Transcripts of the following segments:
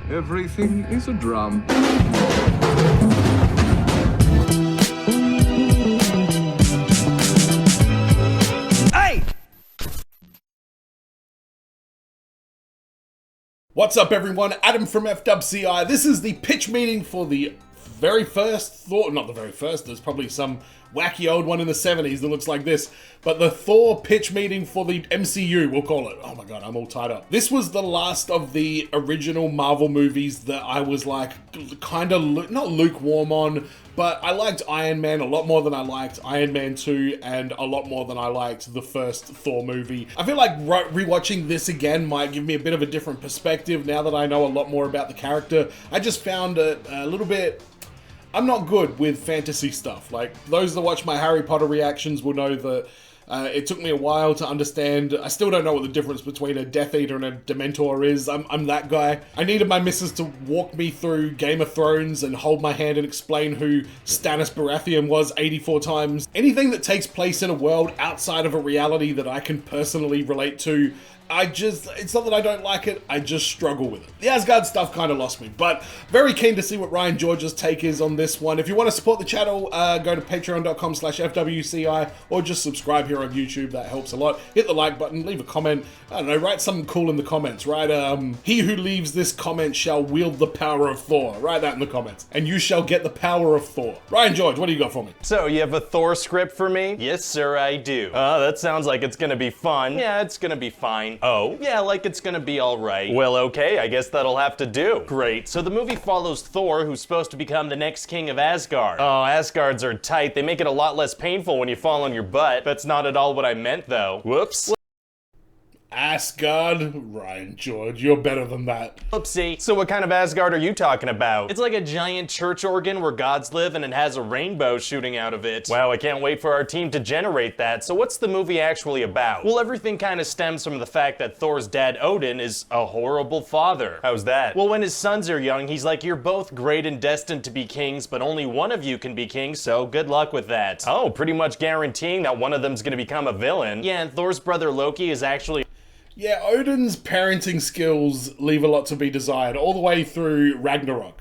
Everything is a drum. Hey! What's up, everyone? Adam from FWCI. This is the pitch meeting for the very first Thor, not the very first, there's probably some wacky old one in the 70s that looks like this, but the Thor pitch meeting for the MCU, we'll call it. Oh my god, I'm all tied up. This was the last of the original Marvel movies that I was like, kind of, not lukewarm on, but I liked Iron Man a lot more than I liked Iron Man 2, and a lot more than I liked the first Thor movie. I feel like rewatching this again might give me a bit of a different perspective now that I know a lot more about the character. I just found it a little bit... I'm not good with fantasy stuff. Like, those that watch my Harry Potter reactions will know that it took me a while to understand. I still don't know what the difference between a Death Eater and a Dementor is. I'm that guy. I needed my missus to walk me through Game of Thrones and hold my hand and explain who Stannis Baratheon was 84 times. Anything that takes place in a world outside of a reality that I can personally relate to, it's not that I don't like it, I just struggle with it. The Asgard stuff kind of lost me, but very keen to see what Ryan George's take is on this one. If you want to support the channel, go to patreon.com/FWCI or just subscribe here on YouTube, that helps a lot. Hit the like button, leave a comment, I don't know, write something cool in the comments, right? He who leaves this comment shall wield the power of Thor. Write that in the comments, and you shall get the power of Thor. Ryan George, what do you got for me? So, you have a Thor script for me? Yes, sir, I do. That sounds like it's gonna be fun. Yeah, it's gonna be fine. Oh? Yeah, like it's gonna be alright. Well, okay, I guess that'll have to do. Great. So the movie follows Thor, who's supposed to become the next king of Asgard. Oh, Asgards are tight. They make it a lot less painful when you fall on your butt. That's not at all what I meant, though. Whoops. Asgard? Ryan George, you're better than that. Oopsie. So what kind of Asgard are you talking about? It's like a giant church organ where gods live and it has a rainbow shooting out of it. Wow, I can't wait for our team to generate that. So what's the movie actually about? Well, everything kind of stems from the fact that Thor's dad, Odin, is a horrible father. How's that? Well, when his sons are young, he's like, you're both great and destined to be kings, but only one of you can be king, so good luck with that. Oh, pretty much guaranteeing that one of them's gonna become a villain. Yeah, and Thor's brother Loki is actually... Yeah, Odin's parenting skills leave a lot to be desired, all the way through Ragnarok.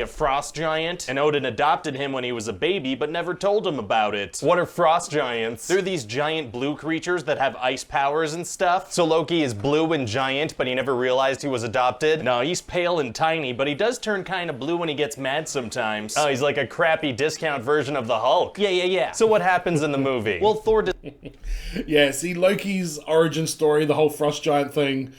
A frost giant, and Odin adopted him when he was a baby, but never told him about it. What are frost giants? They're these giant blue creatures that have ice powers and stuff. So Loki is blue and giant, but he never realized he was adopted? No, he's pale and tiny, but he does turn kind of blue when he gets mad sometimes. Oh, he's like a crappy discount version of the Hulk. Yeah. So what happens in the movie? Well, Thor Yeah, see, Loki's origin story, the whole frost giant thing,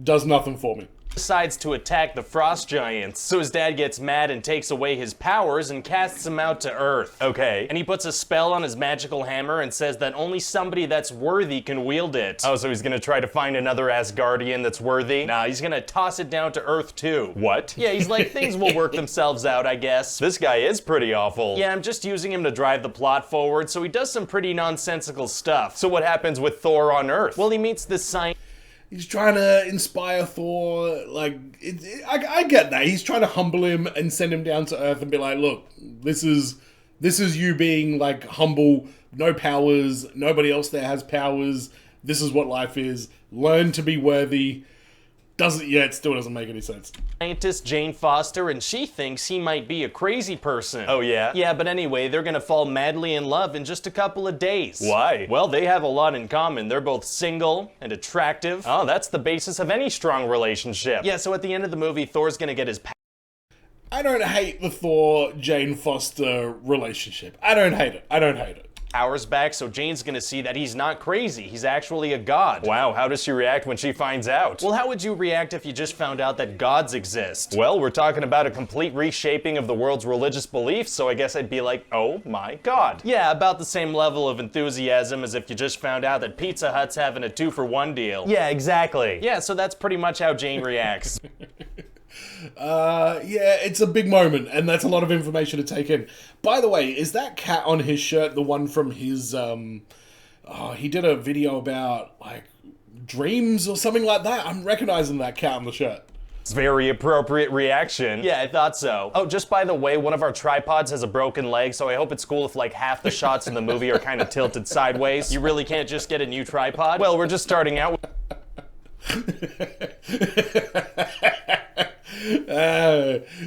does nothing for me. Decides to attack the frost giants, so his dad gets mad and takes away his powers and casts him out to Earth. Okay. And he puts a spell on his magical hammer and says that only somebody that's worthy can wield it. Oh, so he's gonna try to find another Asgardian that's worthy? Nah, he's gonna toss it down to Earth too. What? Yeah, he's like, things will work themselves out, I guess. This guy is pretty awful. Yeah, I'm just using him to drive the plot forward, so he does some pretty nonsensical stuff. So what happens with Thor on Earth? Well, he meets this scientist. He's trying to inspire Thor, like, I get that. He's trying to humble him and send him down to Earth and be like, look, this is you being, like, humble, no powers, nobody else there has powers, this is what life is, learn to be worthy. It still doesn't make any sense. Scientist Jane Foster, and she thinks he might be a crazy person. Oh yeah? Yeah, but anyway, they're gonna fall madly in love in just a couple of days. Why? Well, they have a lot in common. They're both single and attractive. Oh, that's the basis of any strong relationship. Yeah, so at the end of the movie, Thor's gonna get his I don't hate the Thor-Jane Foster relationship. I don't hate it. Powers back, so Jane's gonna see that he's not crazy. He's actually a god. Wow, how does she react when she finds out? Well, how would you react if you just found out that gods exist? Well, we're talking about a complete reshaping of the world's religious beliefs, so I guess I'd be like, oh my god. Yeah, about the same level of enthusiasm as if you just found out that Pizza Hut's having a 2-for-1 deal. Yeah, exactly. Yeah, so that's pretty much how Jane reacts. Yeah, it's a big moment, and that's a lot of information to take in. By the way, is that cat on his shirt the one from his, he did a video about, like, dreams or something like that? I'm recognizing that cat on the shirt. It's very appropriate reaction. Yeah, I thought so. Oh, just by the way, one of our tripods has a broken leg, so I hope it's cool if like half the shots in the movie are kind of tilted sideways. You really can't just get a new tripod? Well, we're just starting out with...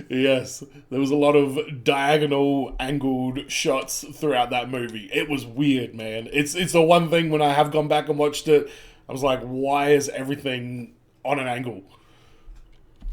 Yes, there was a lot of diagonal angled shots throughout that movie. It was weird, man. It's the one thing when I have gone back and watched it, I was like, why is everything on an angle?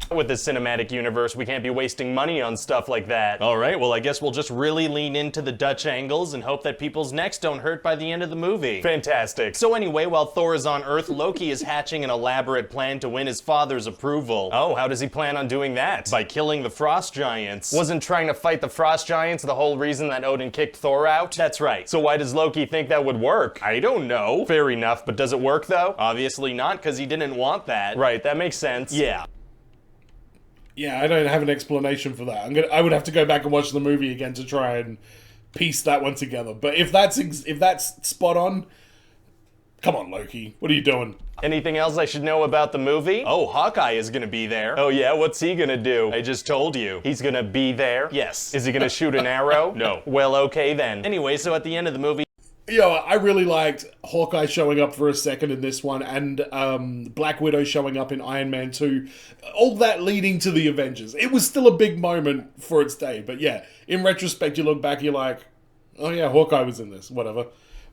With the cinematic universe, we can't be wasting money on stuff like that. All right, well, I guess we'll just really lean into the Dutch angles and hope that people's necks don't hurt by the end of the movie. Fantastic. So anyway, while Thor is on Earth, Loki is hatching an elaborate plan to win his father's approval. Oh, how does he plan on doing that? By killing the Frost Giants. Wasn't trying to fight the Frost Giants the whole reason that Odin kicked Thor out? That's right. So why does Loki think that would work? I don't know. Fair enough, but does it work though? Obviously not, because he didn't want that. Right, that makes sense. Yeah. Yeah, I don't have an explanation for that. I would have to go back and watch the movie again to try and piece that one together. But if that's spot on, come on, Loki, what are you doing? Anything else I should know about the movie? Oh, Hawkeye is gonna be there. Oh yeah, what's he gonna do? I just told you. He's gonna be there? Yes. Is he gonna shoot an arrow? No. Well, okay then. Anyway, so at the end of the movie, Yo, I really liked Hawkeye showing up for a second in this one, and Black Widow showing up in Iron Man 2. All that leading to the Avengers. It was still a big moment for its day, but yeah, in retrospect, you look back, you're like, oh yeah, Hawkeye was in this, whatever.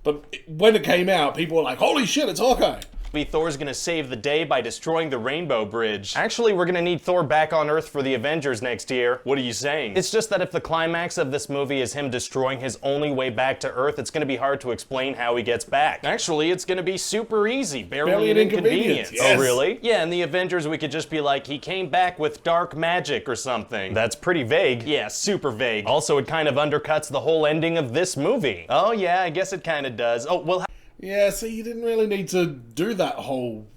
But when it came out, people were like, holy shit, it's Hawkeye. Thor's gonna save the day by destroying the Rainbow Bridge. Actually, we're gonna need Thor back on Earth for the Avengers next year. What are you saying? It's just that if the climax of this movie is him destroying his only way back to Earth, it's gonna be hard to explain how he gets back. Actually, it's gonna be super easy. Barely an inconvenience. Yes. Oh, really? Yeah, in the Avengers, we could just be like, he came back with dark magic or something. That's pretty vague. Yeah, super vague. Also, it kind of undercuts the whole ending of this movie. Oh yeah, I guess it kind of does. Oh, well, Yeah, so you didn't really need to do that whole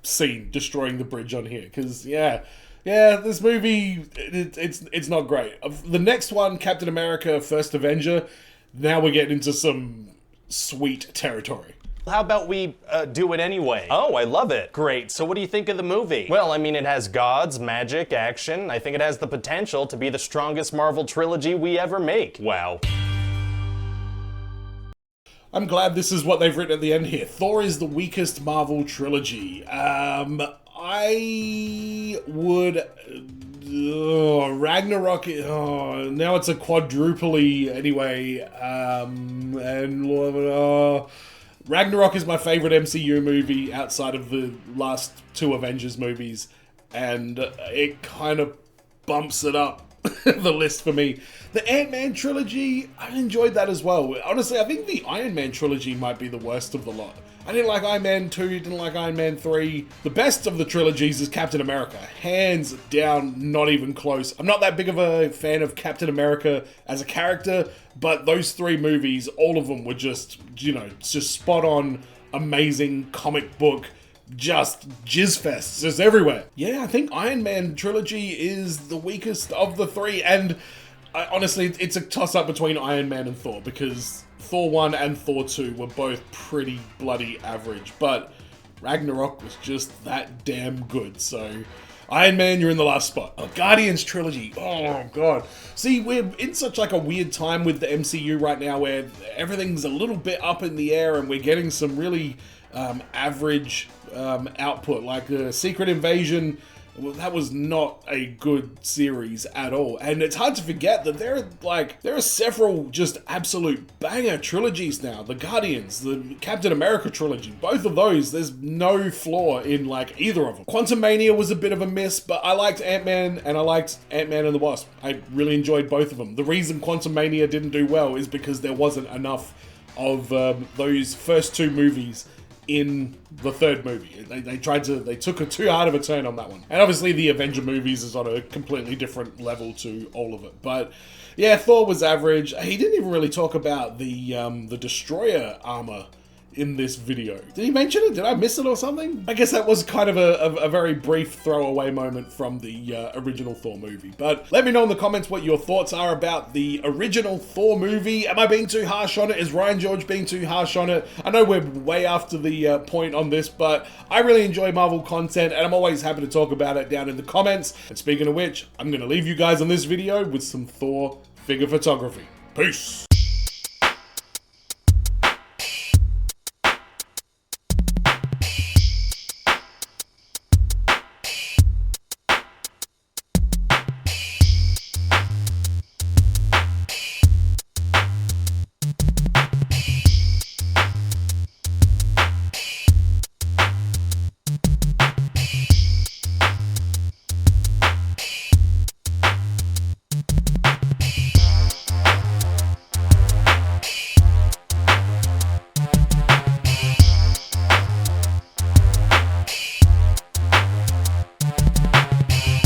scene destroying the bridge on here, because yeah, this movie it's not great. The next one, Captain America: First Avenger, now we're getting into some sweet territory. how about we do it anyway? Oh, I love it. Great. So what do you think of the movie? Well, I mean, it has gods, magic, action. I think it has the potential to be the strongest Marvel trilogy we ever make. Wow. I'm glad this is what they've written at the end here. Thor is the weakest Marvel trilogy. I would... Ragnarok... now it's a quadruply anyway. Ragnarok is my favorite MCU movie outside of the last two Avengers movies. And it kind of bumps it up the list for me. The Ant-Man trilogy, I enjoyed that as well. Honestly, I think the Iron Man trilogy might be the worst of the lot. I didn't like Iron Man 2, didn't like Iron Man 3. The best of the trilogies is Captain America. Hands down, not even close. I'm not that big of a fan of Captain America as a character, but those three movies, all of them were just, just spot on, amazing comic book, just jizz fests, just everywhere. Yeah, I think Iron Man trilogy is the weakest of the three, and honestly, it's a toss-up between Iron Man and Thor, because Thor 1 and Thor 2 were both pretty bloody average, but Ragnarok was just that damn good, so Iron Man, you're in the last spot. Guardians trilogy, oh god. See, we're in such like a weird time with the MCU right now where everything's a little bit up in the air and we're getting some really average output, like the Secret Invasion. Well, that was not a good series at all. And it's hard to forget that there are several just absolute banger trilogies now. The Guardians, the Captain America trilogy, both of those, there's no flaw in like either of them. Quantumania was a bit of a miss, but I liked Ant-Man and I liked Ant-Man and the Wasp. I really enjoyed both of them. The reason Quantumania didn't do well is because there wasn't enough of those first two movies in the third movie. They took too hard of a turn on that one. And obviously the Avenger movies is on a completely different level to all of it. But yeah, Thor was average. He didn't even really talk about the Destroyer armor in this video. Did he mention it? Did I miss it or something? I guess that was kind of a very brief throwaway moment from the original Thor movie. But let me know in the comments what your thoughts are about the original Thor movie. Am I being too harsh on it? Is Ryan George being too harsh on it? I know we're way after the point on this, but I really enjoy Marvel content and I'm always happy to talk about it down in the comments. And speaking of which, I'm going to leave you guys on this video with some Thor figure photography. Peace!